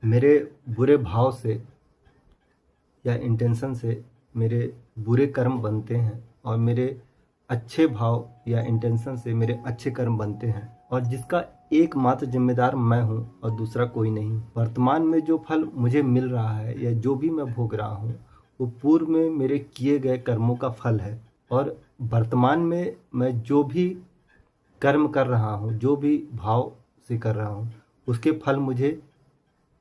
मेरे बुरे भाव से या इंटेंशन से मेरे बुरे कर्म बनते हैं और मेरे अच्छे भाव या इंटेंशन से मेरे अच्छे कर्म बनते हैं, और जिसका एकमात्र जिम्मेदार मैं हूँ और दूसरा कोई नहीं। वर्तमान में जो फल मुझे मिल रहा है या जो भी मैं भोग रहा हूँ वो पूर्व में मेरे किए गए कर्मों का फल है। और वर्तमान में मैं जो भी कर्म कर रहा हूँ, जो भी भाव से कर रहा हूँ, उसके फल मुझे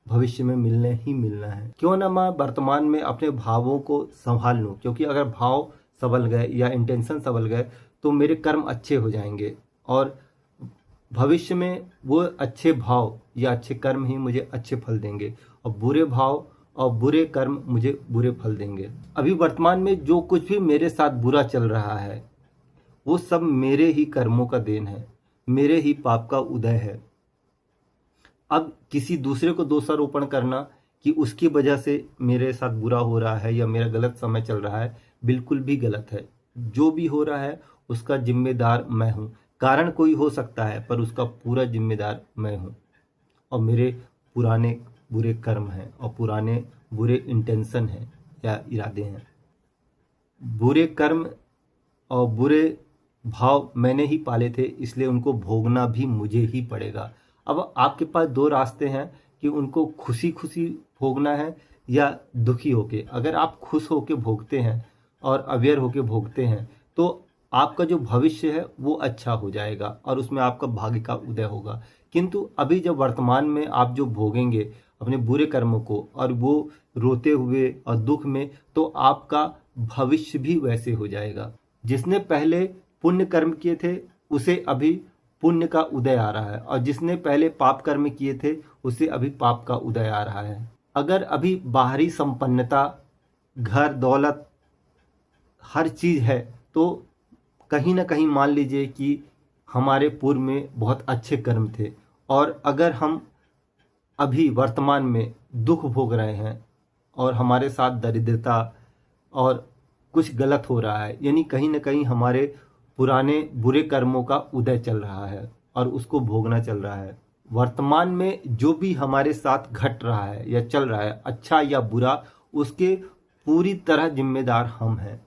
भविष्य में मिलने ही मिलना है। क्यों ना मैं वर्तमान में अपने भावों को संभाल लूँ, क्योंकि अगर भाव संभल गए या इंटेंशन संभल गए तो मेरे कर्म अच्छे हो जाएंगे और भविष्य में वो अच्छे भाव या अच्छे कर्म ही मुझे अच्छे फल देंगे और बुरे भाव और बुरे कर्म मुझे बुरे फल देंगे। अभी वर्तमान में जो कुछ भी मेरे साथ बुरा चल रहा है वो सब मेरे ही कर्मों का देन है, मेरे ही पाप का उदय है। अब किसी दूसरे को दोषारोपण करना कि उसकी वजह से मेरे साथ बुरा हो रहा है या मेरा गलत समय चल रहा है, बिल्कुल भी गलत है। जो भी हो रहा है उसका जिम्मेदार मैं हूँ। कारण कोई हो सकता है पर उसका पूरा जिम्मेदार मैं हूँ। और मेरे पुराने बुरे कर्म हैं और पुराने बुरे इंटेंशन हैं या इरादे हैं। बुरे कर्म और बुरे भाव मैंने ही पाले थे, इसलिए उनको भोगना भी मुझे ही पड़ेगा। अब आपके पास दो रास्ते हैं कि उनको खुशी खुशी भोगना है या दुखी होके। अगर आप खुश होके भोगते हैं और अवेयर होके भोगते हैं तो आपका जो भविष्य है वो अच्छा हो जाएगा और उसमें आपका भाग्य का उदय होगा। किंतु अभी जब वर्तमान में आप जो भोगेंगे अपने बुरे कर्मों को और वो रोते हुए और दुख में, तो आपका भविष्य भी वैसे हो जाएगा। जिसने पहले पुण्य कर्म किए थे उसे अभी पुण्य का उदय आ रहा है और जिसने पहले पाप कर्म किए थे उसे अभी पाप का उदय आ रहा है। अगर अभी बाहरी संपन्नता, घर दौलत, हर चीज है तो कहीं ना कहीं मान लीजिए कि हमारे पूर्व में बहुत अच्छे कर्म थे। और अगर हम अभी वर्तमान में दुख भोग रहे हैं और हमारे साथ दरिद्रता और कुछ गलत हो रहा है, यानी कहीं ना कहीं हमारे पुराने बुरे कर्मों का उदय चल रहा है और उसको भोगना चल रहा है। वर्तमान में जो भी हमारे साथ घट रहा है या चल रहा है, अच्छा या बुरा, उसके पूरी तरह जिम्मेदार हम हैं।